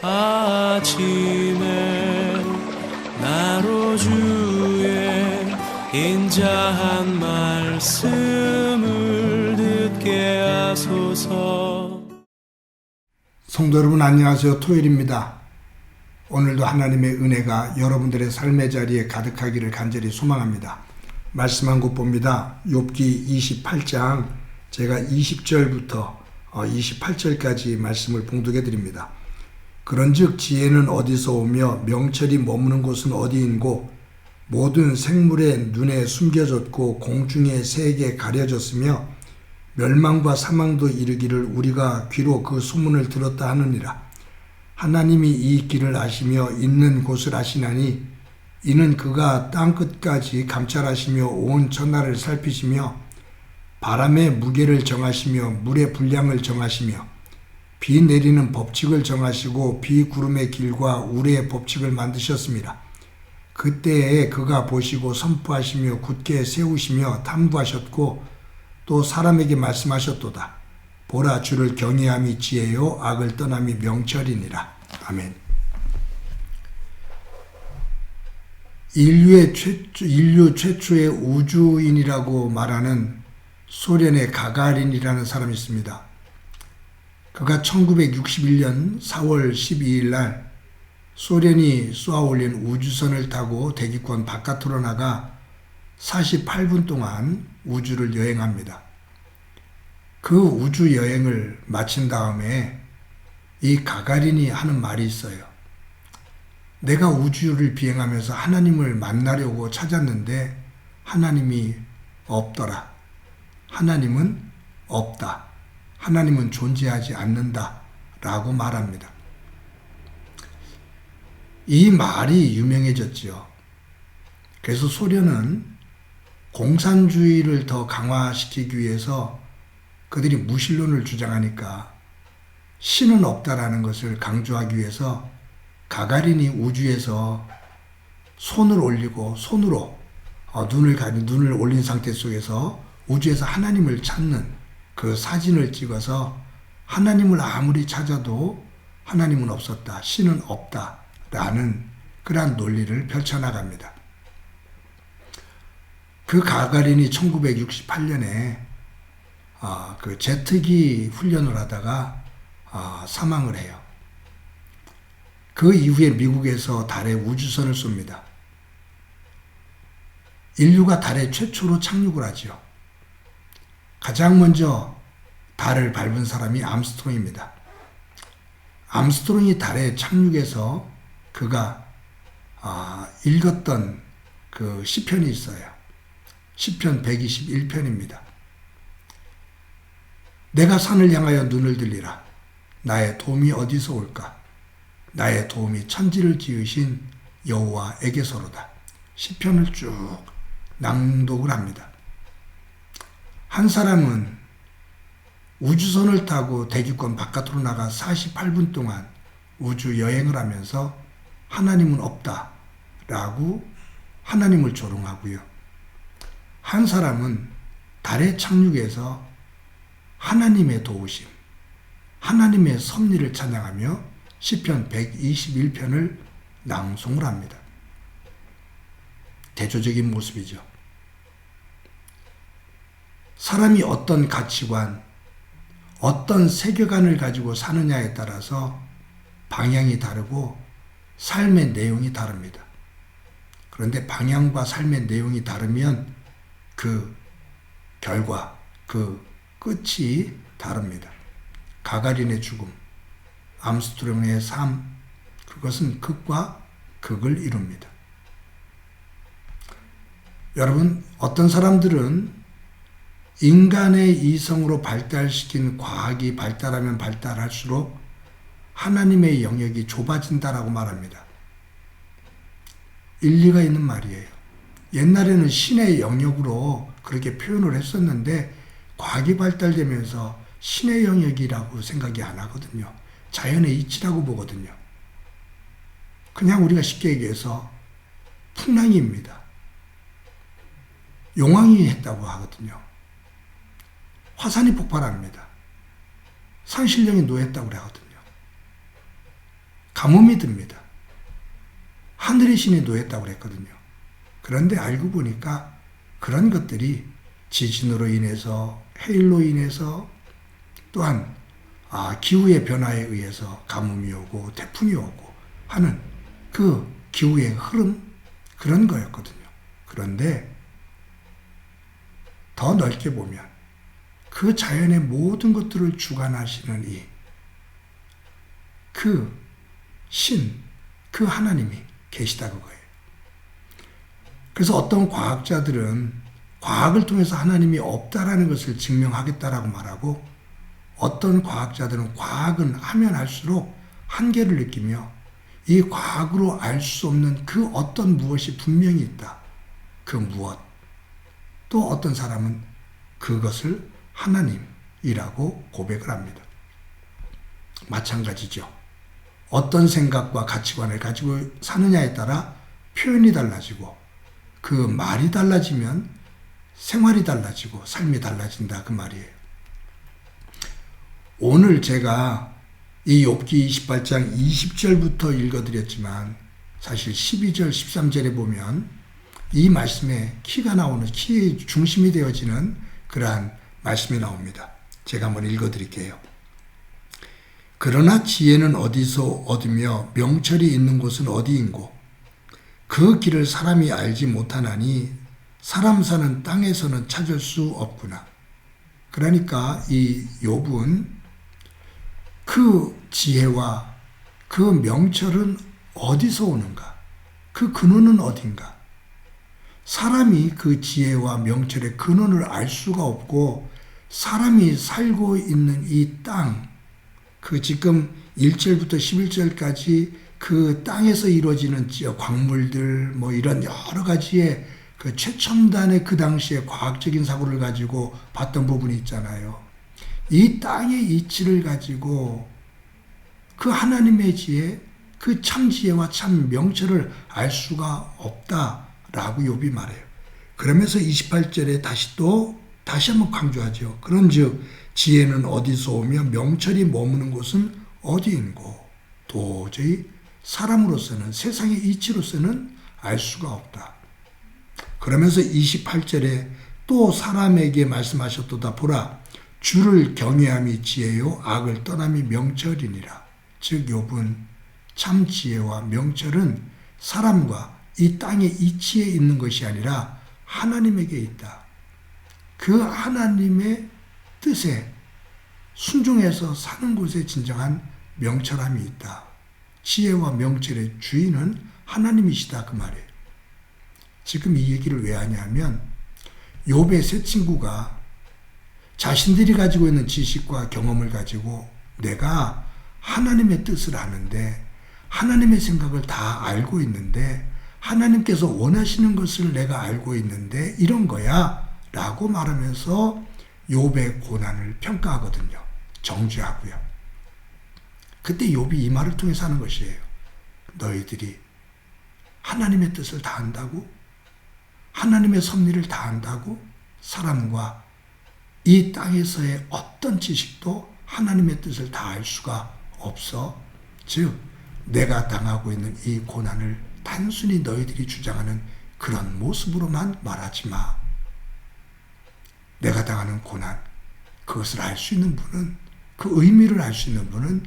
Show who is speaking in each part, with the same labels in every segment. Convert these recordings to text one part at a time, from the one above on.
Speaker 1: 아침에 나로 주의 인자한 말씀을 듣게 하소서.
Speaker 2: 성도 여러분 안녕하세요. 토요일입니다. 오늘도 하나님의 은혜가 여러분들의 삶의 자리에 가득하기를 간절히 소망합니다. 말씀 한 곳 봅니다. 욥기 28장 제가 20절부터 28절까지 말씀을 봉독해 드립니다. 그런즉 지혜는 어디서 오며 명철이 머무는 곳은 어디인고 모든 생물의 눈에 숨겨졌고 공중의 새에게 가려졌으며 멸망과 사망도 이르기를 우리가 귀로 그 소문을 들었다 하느니라. 하나님이 이 길을 아시며 있는 곳을 아시나니 이는 그가 땅끝까지 감찰하시며 온 천하를 살피시며 바람의 무게를 정하시며 물의 분량을 정하시며 비 내리는 법칙을 정하시고 비구름의 길과 우레의 법칙을 만드셨습니다. 그때에 그가 보시고 선포하시며 굳게 세우시며 탐구하셨고 또 사람에게 말씀하셨도다. 보라, 주를 경외함이 지혜요 악을 떠남이 명철이니라. 아멘. 인류 최초의 우주인이라고 말하는 소련의 가가린이라는 사람이 있습니다. 그가 1961년 4월 12일 날 소련이 쏘아올린 우주선을 타고 대기권 바깥으로 나가 48분 동안 우주를 여행합니다. 그 우주 여행을 마친 다음에 이 가가린이 하는 말이 있어요. 내가 우주를 비행하면서 하나님을 만나려고 찾았는데 하나님이 없더라. 하나님은 없다. 하나님은 존재하지 않는다. 라고 말합니다. 이 말이 유명해졌지요. 그래서 소련은 공산주의를 더 강화시키기 위해서 그들이 무신론을 주장하니까 신은 없다라는 것을 강조하기 위해서 가가린이 우주에서 손을 올리고 손으로 눈을 올린 상태 속에서 우주에서 하나님을 찾는 그 사진을 찍어서 하나님을 아무리 찾아도 하나님은 없었다. 신은 없다라는 그러한 논리를 펼쳐나갑니다. 그 가가린이 1968년에 그 제트기 훈련을 하다가 사망을 해요. 그 이후에 미국에서 달에 우주선을 쏩니다. 인류가 달에 최초로 착륙을 하죠. 가장 먼저 달을 밟은 사람이 암스트롱입니다. 암스트롱이 달에 착륙해서 그가 읽었던 그 시편이 있어요. 시편 121편입니다. 내가 산을 향하여 눈을 들리라. 나의 도움이 어디서 올까? 나의 도움이 천지를 지으신 여호와에게서로다. 시편을 쭉 낭독을 합니다. 한 사람은 우주선을 타고 대기권 바깥으로 나가 48분 동안 우주 여행을 하면서 하나님은 없다라고 하나님을 조롱하고요. 한 사람은 달에 착륙해서 하나님의 도우심, 하나님의 섭리를 찬양하며 시편 121편을 낭송을 합니다. 대조적인 모습이죠. 사람이 어떤 가치관, 어떤 세계관을 가지고 사느냐에 따라서 방향이 다르고 삶의 내용이 다릅니다. 그런데 방향과 삶의 내용이 다르면 그 결과, 그 끝이 다릅니다. 가가린의 죽음, 암스트롱의 삶, 그것은 극과 극을 이룹니다. 여러분, 어떤 사람들은 인간의 이성으로 발달시킨 과학이 발달하면 발달할수록 하나님의 영역이 좁아진다라고 말합니다. 일리가 있는 말이에요. 옛날에는 신의 영역으로 그렇게 표현을 했었는데 과학이 발달되면서 신의 영역이라고 생각이 안 하거든요. 자연의 이치라고 보거든요. 그냥 우리가 쉽게 얘기해서 풍랑입니다. 용왕이 했다고 하거든요. 화산이 폭발합니다. 산신령이 노했다고 하거든요. 가뭄이 듭니다. 하늘의 신이 노했다고 그랬거든요. 그런데 알고 보니까 그런 것들이 지진으로 인해서, 해일로 인해서, 또한 기후의 변화에 의해서 가뭄이 오고 태풍이 오고 하는 그 기후의 흐름, 그런 거였거든요. 그런데 더 넓게 보면 그 자연의 모든 것들을 주관하시는 그 신, 그 하나님이 계시다 그거예요. 그래서 어떤 과학자들은 과학을 통해서 하나님이 없다라는 것을 증명하겠다라고 말하고, 어떤 과학자들은 과학은 하면 할수록 한계를 느끼며 이 과학으로 알 수 없는 그 어떤 무엇이 분명히 있다. 그 무엇. 또 어떤 사람은 그것을 하나님이라고 고백을 합니다. 마찬가지죠. 어떤 생각과 가치관을 가지고 사느냐에 따라 표현이 달라지고, 그 말이 달라지면 생활이 달라지고 삶이 달라진다 그 말이에요. 오늘 제가 이 욥기 28장 20절부터 읽어드렸지만 사실 12절 13절에 보면 이 말씀에 키가 나오는, 키의 중심이 되어지는 그러한 말씀이 나옵니다. 제가 한번 읽어드릴게요. 그러나 지혜는 어디서 얻으며 명철이 있는 곳은 어디인고 그 길을 사람이 알지 못하나니 사람 사는 땅에서는 찾을 수 없구나. 그러니까 이 욥은 그 지혜와 그 명철은 어디서 오는가? 그 근원은 어딘가? 사람이 그 지혜와 명철의 근원을 알 수가 없고, 사람이 살고 있는 이 땅, 그 지금 1절부터 11절까지 그 땅에서 이루어지는 광물들, 뭐 이런 여러 가지의 그 최첨단의 그 당시에 과학적인 사고를 가지고 봤던 부분이 있잖아요. 이 땅의 이치를 가지고 그 하나님의 지혜, 그 참 지혜와 참 명철을 알 수가 없다라고 욥이 말해요. 그러면서 28절에 다시 한번 강조하죠. 그런즉 지혜는 어디서 오며 명철이 머무는 곳은 어디인고 도저히 사람으로서는, 세상의 이치로서는 알 수가 없다. 그러면서 28절에 또 사람에게 말씀하셨도다. 보라, 주를 경외함이 지혜요 악을 떠남이 명철이니라. 즉 욥은 참 지혜와 명철은 사람과 이 땅의 이치에 있는 것이 아니라 하나님에게 있다. 그 하나님의 뜻에 순종해서 사는 곳에 진정한 명철함이 있다. 지혜와 명철의 주인은 하나님이시다 그 말이에요. 지금 이 얘기를 왜 하냐면 욥의 세 친구가 자신들이 가지고 있는 지식과 경험을 가지고 내가 하나님의 뜻을 아는데, 하나님의 생각을 다 알고 있는데, 하나님께서 원하시는 것을 내가 알고 있는데 이런 거야 라고 말하면서 욥의 고난을 평가하거든요. 정죄하고요. 그때 욥이 이 말을 통해서 하는 것이에요. 너희들이 하나님의 뜻을 다 안다고? 하나님의 섭리를 다 안다고? 사람과 이 땅에서의 어떤 지식도 하나님의 뜻을 다 알 수가 없어. 즉 내가 당하고 있는 이 고난을 단순히 너희들이 주장하는 그런 모습으로만 말하지 마. 내가 당하는 고난, 그것을 알 수 있는 분은, 그 의미를 알 수 있는 분은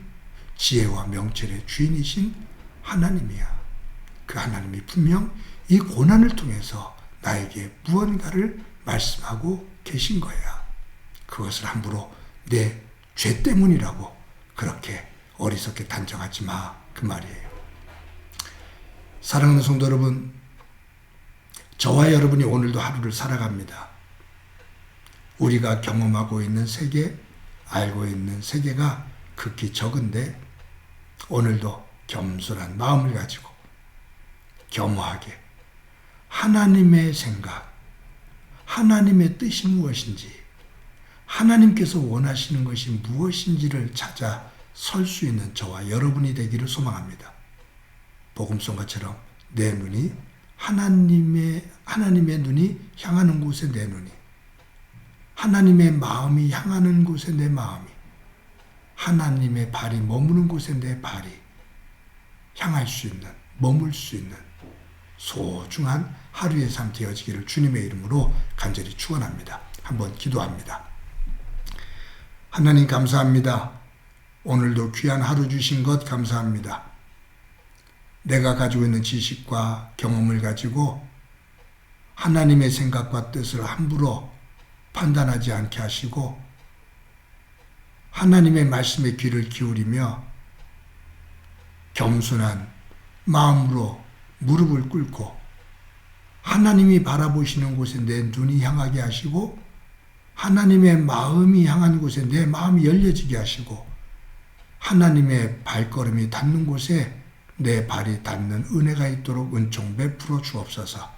Speaker 2: 지혜와 명철의 주인이신 하나님이야. 그 하나님이 분명 이 고난을 통해서 나에게 무언가를 말씀하고 계신 거야. 그것을 함부로 내 죄 때문이라고 그렇게 어리석게 단정하지 마. 그 말이에요. 사랑하는 성도 여러분, 저와 여러분이 오늘도 하루를 살아갑니다. 우리가 경험하고 있는 세계, 알고 있는 세계가 극히 적은데 오늘도 겸손한 마음을 가지고 겸허하게 하나님의 생각, 하나님의 뜻이 무엇인지, 하나님께서 원하시는 것이 무엇인지를 찾아 설 수 있는 저와 여러분이 되기를 소망합니다. 복음성가처럼 내 눈이 하나님의 눈이 향하는 곳에 내 눈이, 하나님의 마음이 향하는 곳에 내 마음이, 하나님의 발이 머무는 곳에 내 발이, 향할 수 있는, 머물 수 있는 소중한 하루의 삶 되어지기를 주님의 이름으로 간절히 축원합니다. 한번 기도합니다. 하나님 감사합니다. 오늘도 귀한 하루 주신 것 감사합니다. 내가 가지고 있는 지식과 경험을 가지고 하나님의 생각과 뜻을 함부로 판단하지 않게 하시고 하나님의 말씀에 귀를 기울이며 겸손한 마음으로 무릎을 꿇고 하나님이 바라보시는 곳에 내 눈이 향하게 하시고 하나님의 마음이 향한 곳에 내 마음이 열려지게 하시고 하나님의 발걸음이 닿는 곳에 내 발이 닿는 은혜가 있도록 은총 베풀어 주옵소서.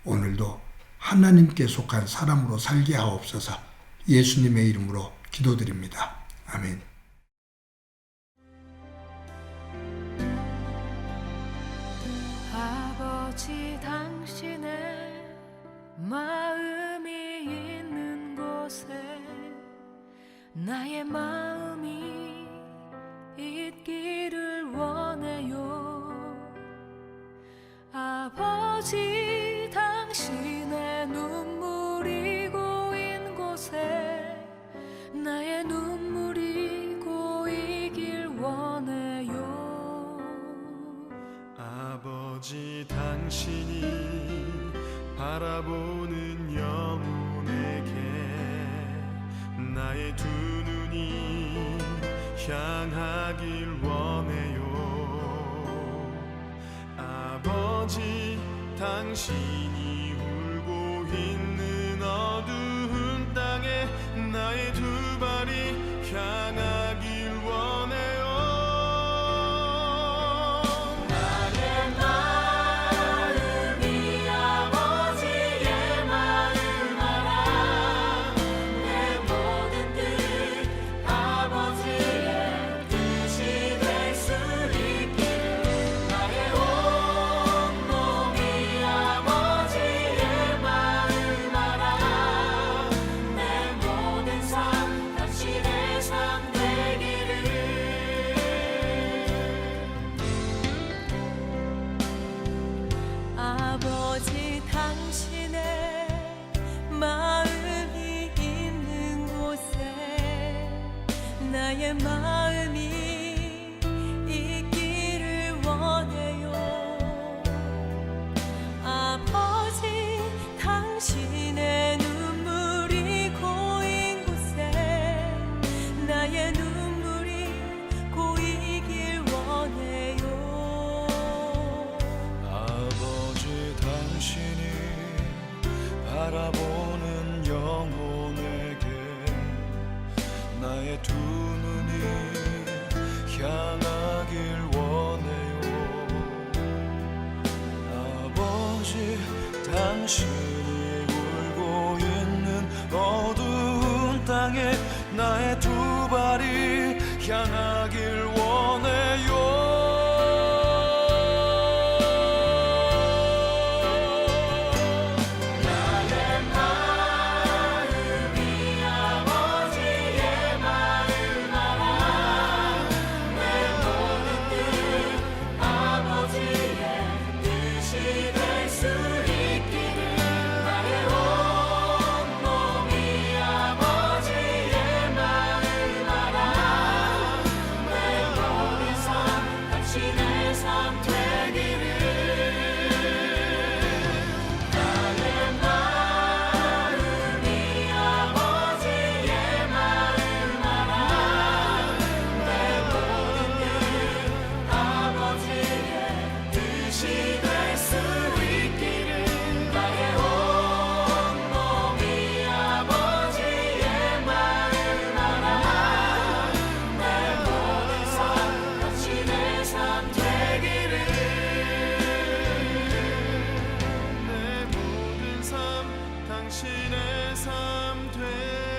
Speaker 2: 오늘도 하나님께 속한 사람으로 살게 하옵소서. 예수님의 이름으로 기도드립니다. 아멘.
Speaker 3: 아버지 당신의 마음이 있는 곳에 나의 마음이 있기를 원해요. 아버지 당신의 눈물이 고인 곳에 나의 눈물이 고이길 원해요.
Speaker 1: 아버지 당신이 바라보는 영혼에게 나의 두 눈이 향하길 원해요. 아버지 당신이 울고 있는 어두운 땅에 나의 두 발이 향하길 원해요.
Speaker 3: 나의 마음이 아버지의 마음 알아. 내 모든 뜻 아버지의 뜻이 될 수 있기를. 나의 온몸이 아버지의 마음 알아. 내 모든 삶 당신의 삶 되기를. 아버지 당신의 마음이 있는 곳에 나의 마음이 있기를 원해요. 아버지 당신의 눈물이 고인 곳에 나의 눈물이 고이길 원해요.
Speaker 1: 아버지 당신이 바라보는 영혼에게 나의 두 눈이 향하길 원해요. 아버지 당신이 울고 있는 어두운 땅에 나의 두 발이 향하길 원해요.
Speaker 3: 나의 마음이 아버지의 마음 알아. 내 모든 뜻 아버지의 뜻이 될 수 있기를. 나의 온몸이 아버지의 마음 알아. 내 모든 삶 당신의 삶 되기를. 나의 마음이 아버지의 마음 알아. 내 모든 뜻 아버지의 뜻이 될 수 있기를. 나의 온몸이 아버지의 마음 알아. 내 모든 삶 당신의 삶 되기를.
Speaker 1: 내 모든 삶 당신의 삶 되기를.